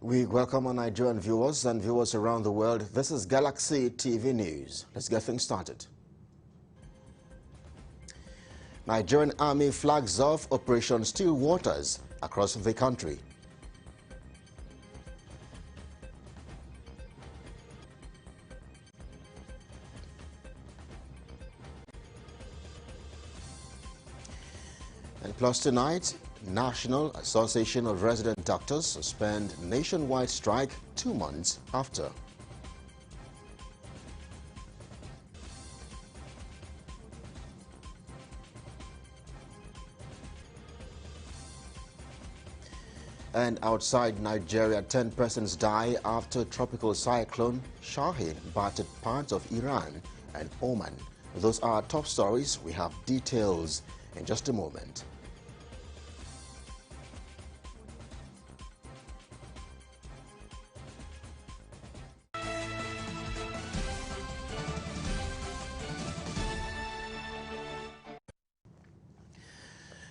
We welcome our Nigerian viewers and viewers around the world. This is Galaxy TV News. Let's get things started. Nigerian Army flags off Operation Still Waters across the country. And plus tonight, National Association of Resident Doctors suspend nationwide strike 2 months after. And outside Nigeria, 10 persons die after tropical cyclone Shaheen battered parts of Iran and Oman. Those are our top stories. We have details in just a moment.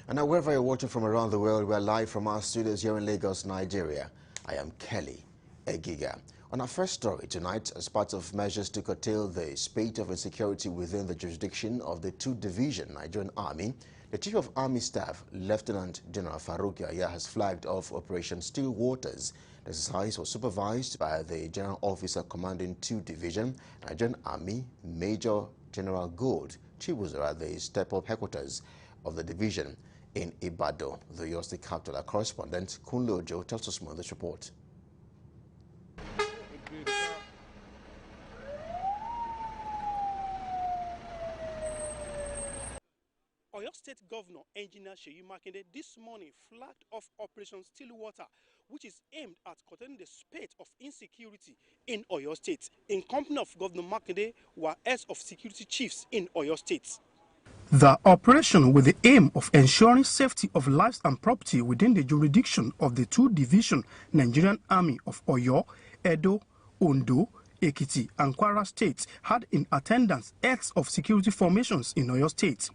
And now, wherever you're watching from around the world, we're live from our studios here in Lagos, Nigeria. I am Kelly Egiga. On our first story tonight, as part of measures to curtail the spate of insecurity within the jurisdiction of the 2-division Nigerian Army, the Chief of Army Staff, Lieutenant General Farouk Yahya, has flagged off Operation Still Waters. The exercise was supervised by the General Officer commanding 2-division Nigerian Army, Major General Gold Chibuzo, at the step-up headquarters of the division in Ibadan. The Oyo State capital. Our correspondent Kunle Ojo tells us more in this report. Oyo State Governor Engineer Seyi Makinde this morning flagged off Operation Stillwater, which is aimed at curtailing the spate of insecurity in Oyo State. In company of Governor Makinde were heads of security chiefs in Oyo State. The operation, with the aim of ensuring safety of lives and property within the jurisdiction of the 2-division Nigerian Army of Oyo, Edo, Ondo, Ekiti and Kwara states, had in attendance heads of security formations in Oyo State.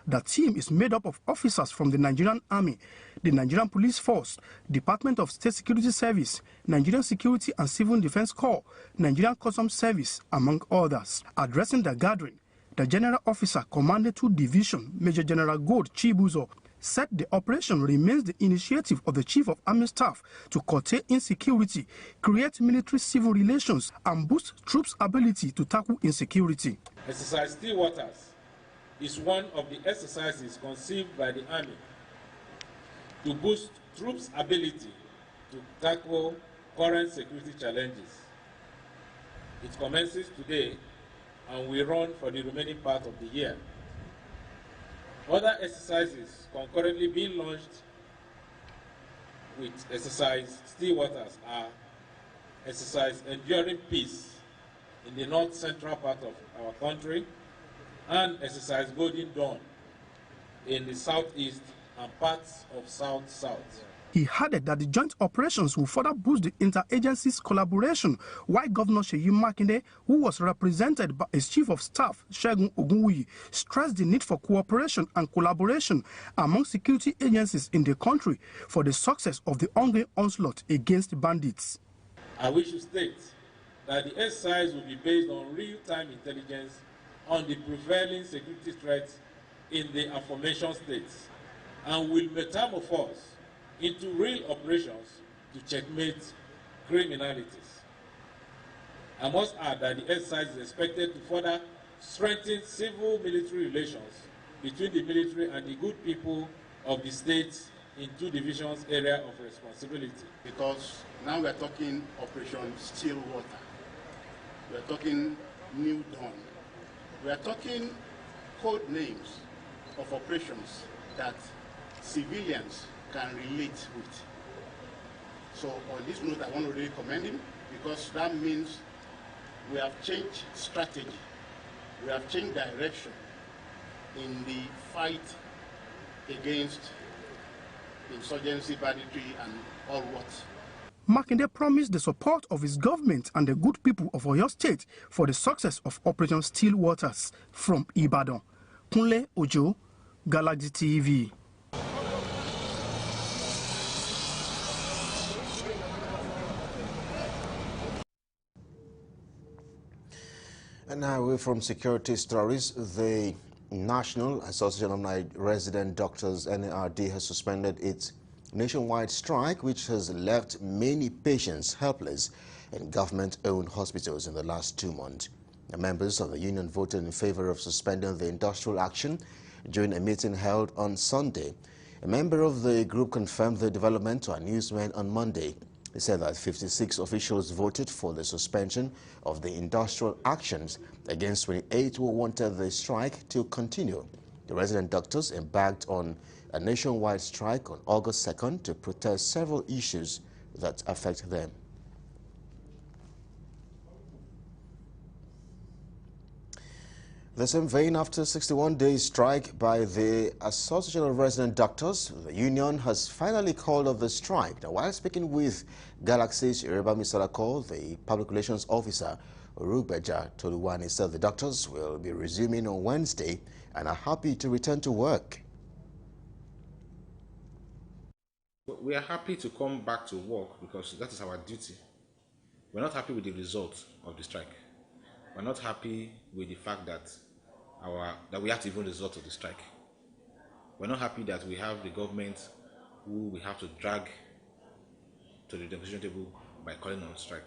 The team is made up of officers from the Nigerian Army, the Nigerian Police Force, Department of State Security Service, Nigerian Security and Civil Defense Corps, Nigerian Customs Service, among others. Addressing the gathering, the General Officer commanding 2-division, Major General Gold Chibuzo, said the operation remains the initiative of the Chief of Army Staff to curtail insecurity, create military-civil relations, and boost troops' ability to tackle insecurity. Exercise Still Waters is one of the exercises conceived by the Army to boost troops' ability to tackle current security challenges. It commences today and will run for the remaining part of the year. Other exercises concurrently being launched with Exercise Still Waters are Exercise Enduring Peace in the north-central part of our country and Exercise Golden Dawn in the southeast and parts of south-south. He added that the joint operations will further boost the interagency's collaboration, while Governor Seyi Makinde, who was represented by his Chief of Staff, Segun Ogunwuyi, stressed the need for cooperation and collaboration among security agencies in the country for the success of the ongoing onslaught against bandits. I wish to state that the exercise will be based on real-time intelligence on the prevailing security threats in the aforementioned states and will metamorphose into real operations to checkmate criminalities. I must add that the exercise is expected to further strengthen civil-military relations between the military and the good people of the states in 2 divisions' area of responsibility. Because now we're talking Operation Stillwater, we're talking New Dawn, we're talking code names of operations that civilians can relate with. So on this note, I want to really commend him, because that means we have changed strategy, we have changed direction in the fight against insurgency, banditry, and all what. Makinde promised the support of his government and the good people of Oyo State for the success of Operation Still Waters. From Ibadan, Kunle Ojo, Galaxy TV. And now away from security stories, the National Association of Resident Doctors, NARD, has suspended its nationwide strike, which has left many patients helpless in government-owned hospitals in the last 2 months. The members of the union voted in favor of suspending the industrial action during a meeting held on Sunday. A member of the group confirmed the development to our newsmen on Monday. He said that 56 officials voted for the suspension of the industrial actions against 28 who wanted the strike to continue. The resident doctors embarked on a nationwide strike on August 2nd to protest several issues that affect them. The same vein, after 61 days strike by the Association of Resident Doctors, the union has finally called off the strike. Now, while speaking with Galaxy's Yoruba Salako, the public relations officer, Orugbeja Toluwani, said the doctors will be resuming on Wednesday and are happy to return to work. We are happy to come back to work because that is our duty. We're not happy with the result of the strike. We're not happy with the fact that we have to even resort to the strike. We're not happy that we have the government who we have to drag to the negotiation table by calling on strike.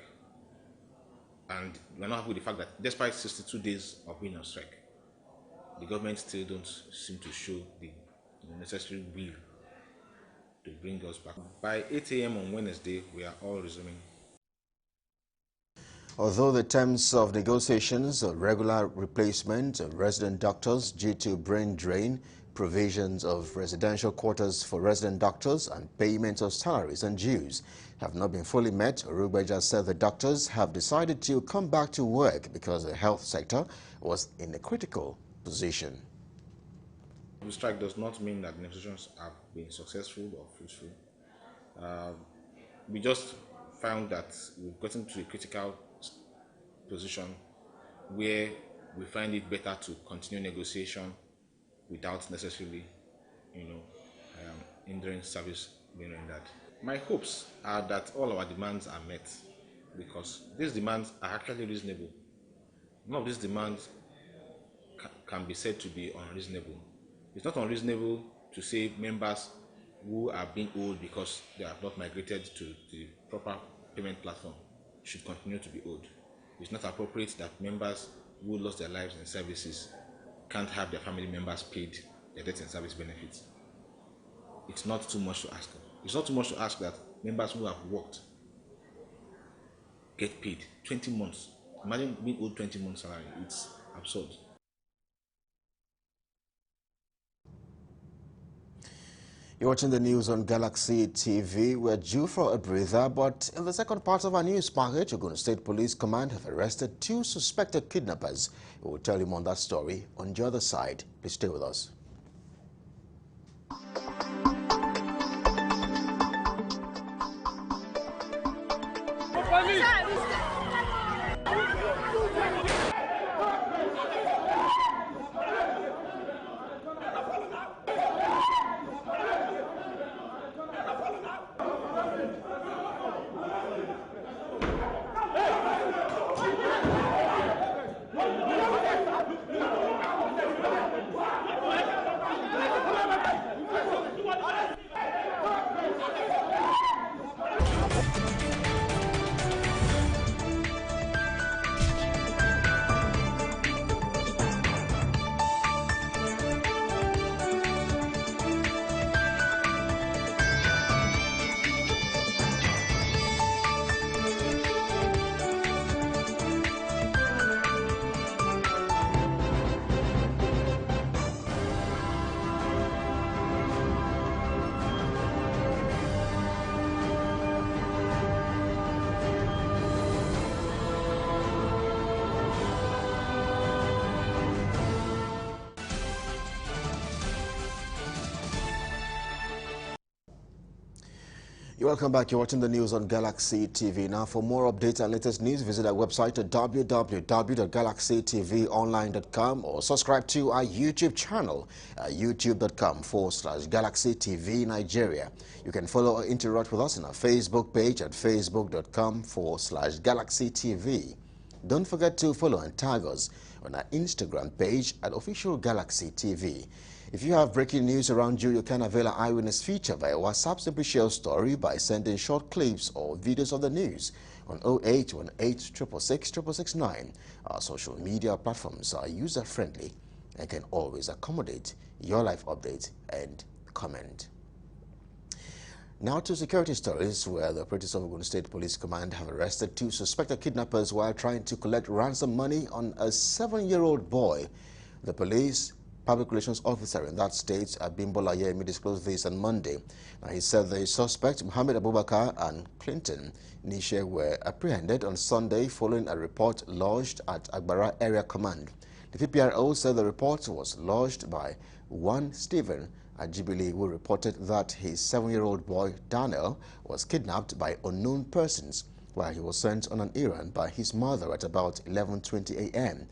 And we're not happy with the fact that despite 62 days of being on strike, the government still don't seem to show the necessary will to bring us back. By 8 a.m. on Wednesday, we are all resuming. Although the terms of negotiations of regular replacement of resident doctors due to brain drain, provisions of residential quarters for resident doctors, and payment of salaries and dues have not been fully met, Orugbeja said the doctors have decided to come back to work because the health sector was in a critical position. The strike does not mean that negotiations have been successful or fruitful. We just found that we've gotten to a critical position where we find it better to continue negotiation without necessarily, hindering service being rendered. My hopes are that all our demands are met because these demands are actually reasonable. None of these demands can be said to be unreasonable. It's not unreasonable to say members who are being owed because they have not migrated to the proper payment platform should continue to be owed. It's not appropriate that members who lost their lives in services can't have their family members paid their death and service benefits. It's not too much to ask. It's not too much to ask that members who have worked get paid 20 months. Imagine being owed 20 months salary. It's absurd. You're watching the news on Galaxy TV. We're due for a breather, but in the second part of our news package, Ogun State Police Command have arrested 2 suspected kidnappers. We will tell you more on that story on the other side. Please stay with us. Welcome back. You're watching the news on Galaxy TV. Now, for more updates and latest news, visit our website at www.galaxytvonline.com or subscribe to our YouTube channel at youtube.com/Galaxy TV Nigeria. You can follow or interact with us on our Facebook page at facebook.com/Galaxy TV Don't forget to follow and tag us on our Instagram page at Official Galaxy TV. If you have breaking news around you, you can avail our eyewitness feature via WhatsApp. Simply share a story by sending short clips or videos of the news on 0818 666 669. Our social media platforms are user-friendly and can always accommodate your life update and comment. Now to security stories, where the operatives of Ogun State Police Command have arrested 2 suspected kidnappers while trying to collect ransom money on a 7-year-old boy. The police public relations officer in that state, Abimbola Yemi, disclosed this on Monday. Now, he said the suspects, Mohammed Abubakar and Clinton Nishe, were apprehended on Sunday following a report lodged at Agbara Area Command. The PPRO said the report was lodged by one Stephen Ajibili, who reported that his 7-year-old boy Daniel was kidnapped by unknown persons while he was sent on an errand by his mother at about 11:20 a.m.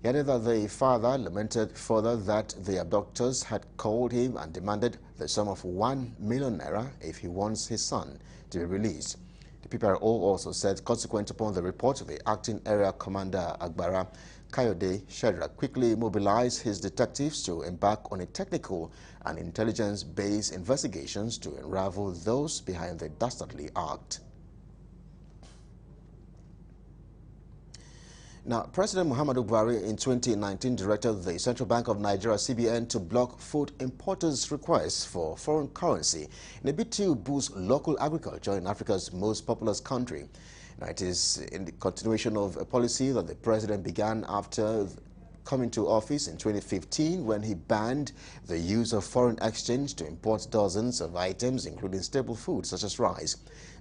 He added that the father lamented further that the abductors had called him and demanded the sum of 1 million naira if he wants his son to be released. The PPRO also said, consequent upon the report, the acting area commander Agbara Kayode Shedra quickly mobilized his detectives to embark on a technical and intelligence-based investigations to unravel those behind the dastardly act. Now, President Muhammadu Buhari in 2019 directed the Central Bank of Nigeria, CBN, to block food importers' requests for foreign currency in a bid to boost local agriculture in Africa's most populous country. Now, it is in the continuation of a policy that the president began after coming to office in 2015, when he banned the use of foreign exchange to import dozens of items, including staple foods such as rice.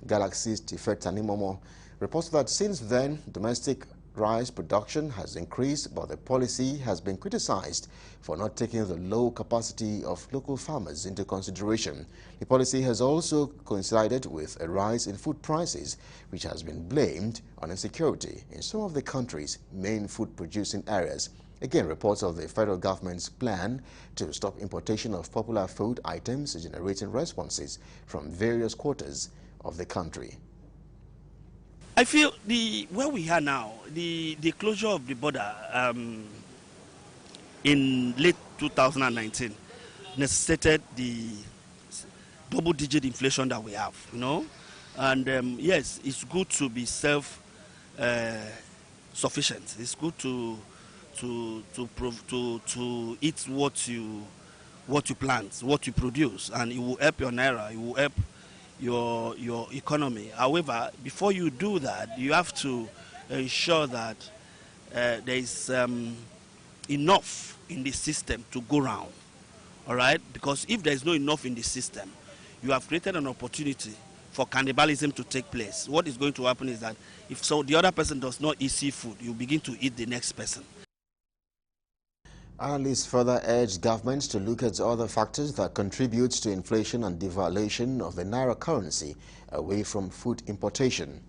Galaxy's Tifet Tanimomo reports that since then, domestic rice production has increased, but the policy has been criticized for not taking the low capacity of local farmers into consideration. The policy has also coincided with a rise in food prices, which has been blamed on insecurity in some of the country's main food-producing areas. Again, reports of the federal government's plan to stop importation of popular food items is generating responses from various quarters of the country. I feel where we are now, the closure of the border in late 2019 necessitated the double-digit inflation that we have, you know. And yes, it's good to be self-sufficient. It's good to eat what you plant, what you produce, and it will help your naira. It will help your economy. However, before you do that, you have to ensure that there is enough in the system to go round. All right? Because if there is no enough in the system, you have created an opportunity for cannibalism to take place. What is going to happen is that if the other person does not eat seafood, you begin to eat the next person. Analysts further urged governments to look at other factors that contribute to inflation and devaluation of the naira currency away from food importation.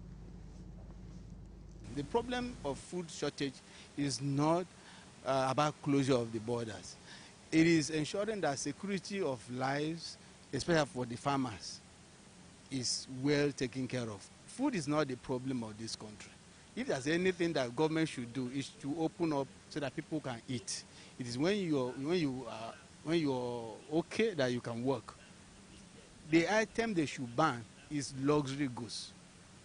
The problem of food shortage is not about closure of the borders. It is ensuring that security of lives, especially for the farmers, is well taken care of. Food is not the problem of this country. If there's anything that government should do, is to open up so that people can eat. It is when you're okay that you can work. The item they should ban is luxury goods.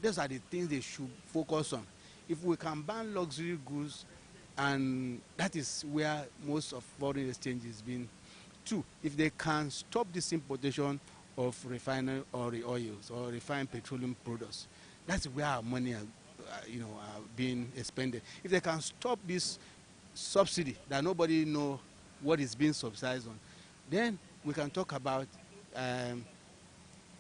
Those are the things they should focus on. If we can ban luxury goods, and that is where most of foreign exchange is being. 2, if they can stop this importation of refined oils or refined petroleum products, that's where our money are being expended. If they can stop this subsidy that nobody knows what is being subsidized on, then we can talk about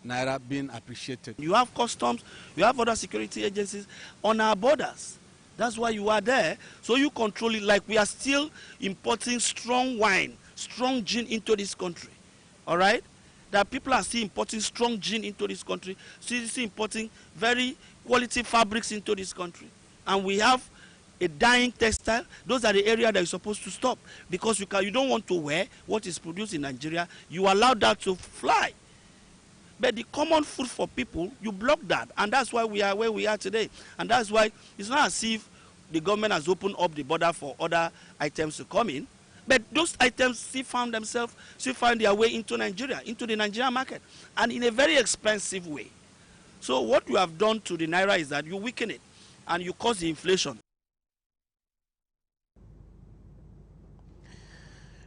naira being appreciated. You have customs, you have other security agencies on our borders. That's why you are there. So you control it. Like we are still importing strong wine, strong gin into this country. All right? That people are still importing strong gin into this country, still importing very quality fabrics into this country. And we have a dying textile. Those are the areas that you're supposed to stop, because you don't want to wear what is produced in Nigeria. You allow that to fly. But the common food for people, you block that. And that's why we are where we are today. And that's why it's not as if the government has opened up the border for other items to come in, but those items still find their way into Nigeria, into the Nigerian market, and in a very expensive way. So what you have done to the Naira is that you weaken it, and you cause the inflation.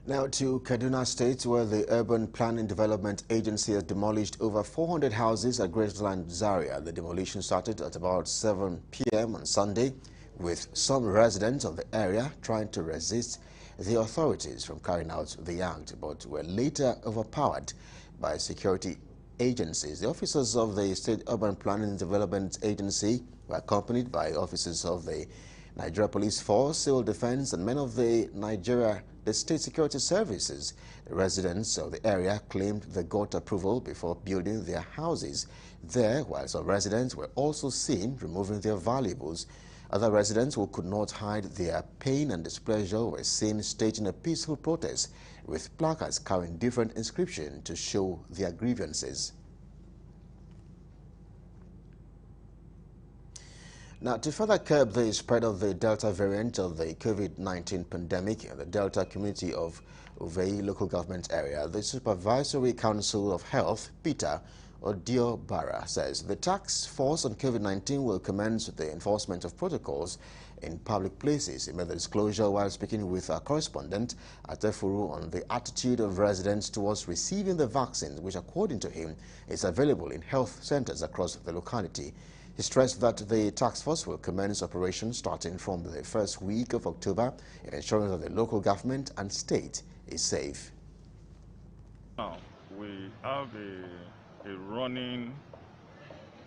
Now to Kaduna State, where the Urban Planning Development Agency has demolished over 400 houses at Graceland Zaria. The demolition started at about 7 p.m. on Sunday, with some residents of the area trying to resist the authorities from carrying out the act, but were later overpowered by security agencies. The officers of the State Urban Planning Development Agency were accompanied by officers of the Nigeria Police Force, Civil Defense, and men of the State Security Services. The residents of the area claimed they got approval before building their houses there, while some residents were also seen removing their valuables. Other residents who could not hide their pain and displeasure were seen staging a peaceful protest with placards carrying different inscriptions to show their grievances. Now, to further curb the spread of the Delta variant of the COVID-19 pandemic in the Delta community of Uvei local government area, the Supervisory Council of Health, Peter Odiobara, says the task force on COVID-19 will commence the enforcement of protocols in public places. He made the disclosure while speaking with our correspondent at Efuru on the attitude of residents towards receiving the vaccine, which according to him is available in health centers across the locality. He stressed that the task force will commence operations starting from the first week of October in ensuring that the local government and state is safe. Now, we have a running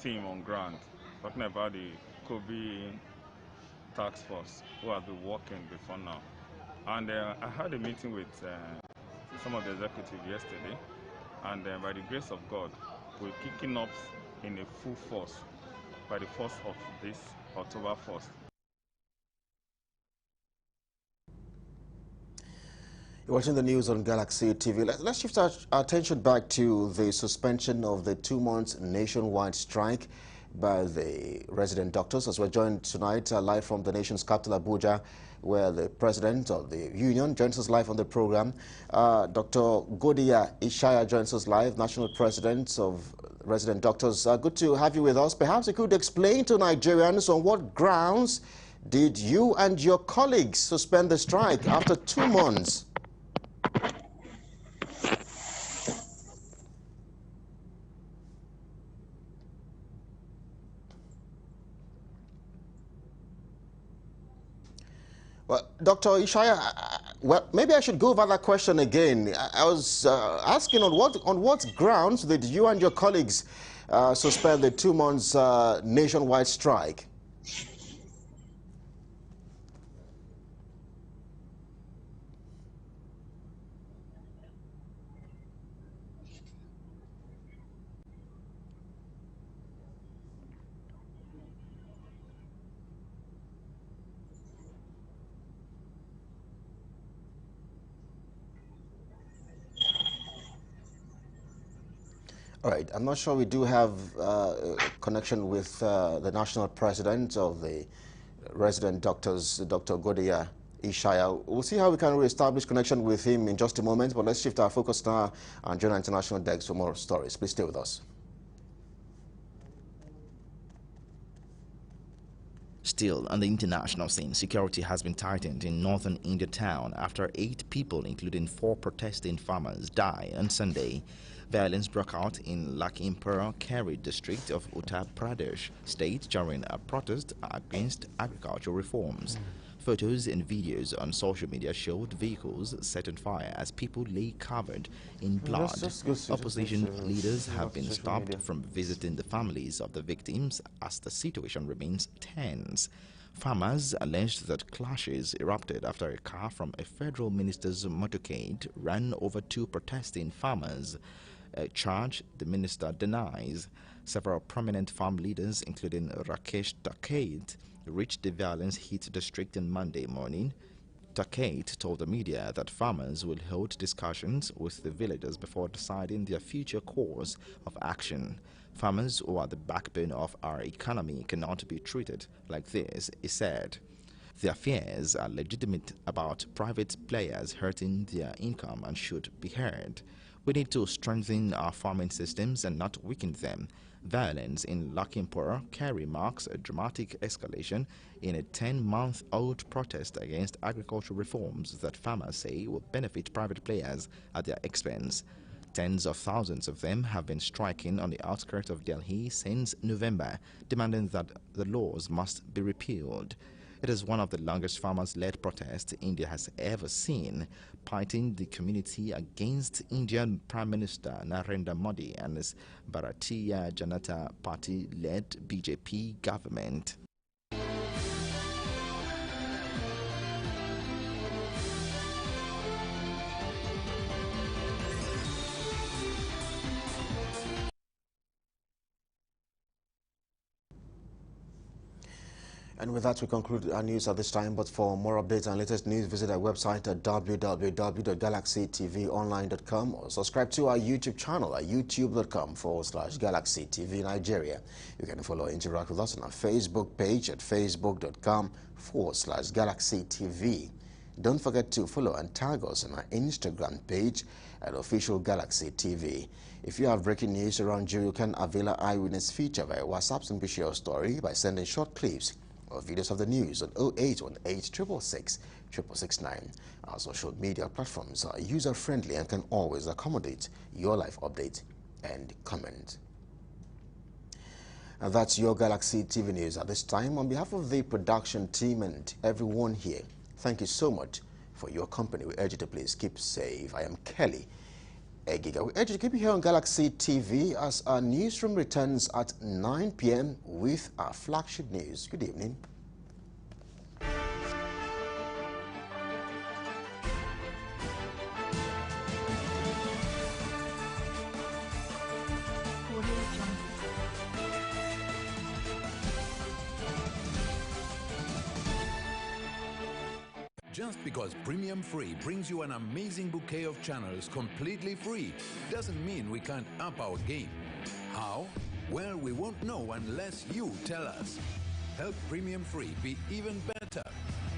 team on ground talking about the COVID task force who have been working before now. And I had a meeting with some of the executives yesterday, and by the grace of God, we're kicking up in a full force by the 1st of this October 1st. You're watching the news on Galaxy TV. Let's shift our attention back to the suspension of the 2-month nationwide strike by the resident doctors, as we're joined tonight live from the nation's capital, Abuja, where the president of the union joins us live on the program. Dr. Godiya Ishaya joins us live, national president of resident doctors. Good to have you with us. Perhaps you could explain to Nigerians on what grounds did you and your colleagues suspend the strike after 2 months? Well, Dr. Ishaya, well, maybe I should go over that question again. I was asking on what grounds did you and your colleagues suspend the 2 months nationwide strike? All right, I'm not sure we do have a connection with the national president of the resident doctors, Dr. Godiya Ishaya. We'll see how we can reestablish connection with him in just a moment, but let's shift our focus now on Journal International Desk for more stories. Please stay with us. Still, on the international scene, security has been tightened in northern India town after 8 people, including 4 protesting farmers, died on Sunday. Violence broke out in Lakhimpur Kheri district of Uttar Pradesh state during a protest against agricultural reforms. Photos and videos on social media showed vehicles set on fire as people lay covered in blood. Opposition leaders have been stopped from visiting the families of the victims as the situation remains tense. Farmers alleged that clashes erupted after a car from a federal minister's motorcade ran over 2 protesting farmers. A charge the minister denies. Several prominent farm leaders, including Rakesh Takait, reached the violence-hit district on Monday morning. Takait told the media that farmers will hold discussions with the villagers before deciding their future course of action. Farmers, who are the backbone of our economy, cannot be treated like this, he said. Their fears are legitimate about private players hurting their income and should be heard. We need to strengthen our farming systems and not weaken them. Violence in Lakhimpur Kheri marks a dramatic escalation in a 10-month-old protest against agricultural reforms that farmers say will benefit private players at their expense. Tens of thousands of them have been striking on the outskirts of Delhi since November, demanding that the laws must be repealed. It is one of the longest farmers-led protests India has ever seen, pitting the community against Indian Prime Minister Narendra Modi and his Bharatiya Janata Party-led BJP government. And with that, we conclude our news at this time. But for more updates and latest news, visit our website at www.galaxytvonline.com or subscribe to our YouTube channel at youtube.com/Galaxy TV Nigeria. You can follow and interact with us on our Facebook page at facebook.com/Galaxy TV. Don't forget to follow and tag us on our Instagram page at Official Galaxy TV. If you have breaking news around you, you can avail our eyewitness feature via WhatsApp and share your story by sending short clips or videos of the news on 0818 666 669. Our social media platforms are user-friendly and can always accommodate your life update and comment. And that's your Galaxy TV News at this time. On behalf of the production team and everyone here, thank you so much for your company. We urge you to please keep safe. I am Kelly Egiga. We urge you to keep you here on Galaxy TV as our newsroom returns at 9 p.m. with our flagship news. Good evening. Just because Premium Free brings you an amazing bouquet of channels completely free doesn't mean we can't up our game. How? Well, we won't know unless you tell us. Help Premium Free be even better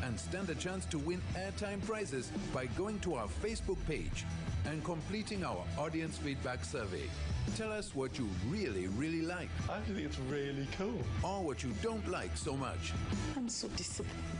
and stand a chance to win airtime prizes by going to our Facebook page and completing our audience feedback survey. Tell us what you really, really like. I think it's really cool. Or what you don't like so much. I'm so disappointed.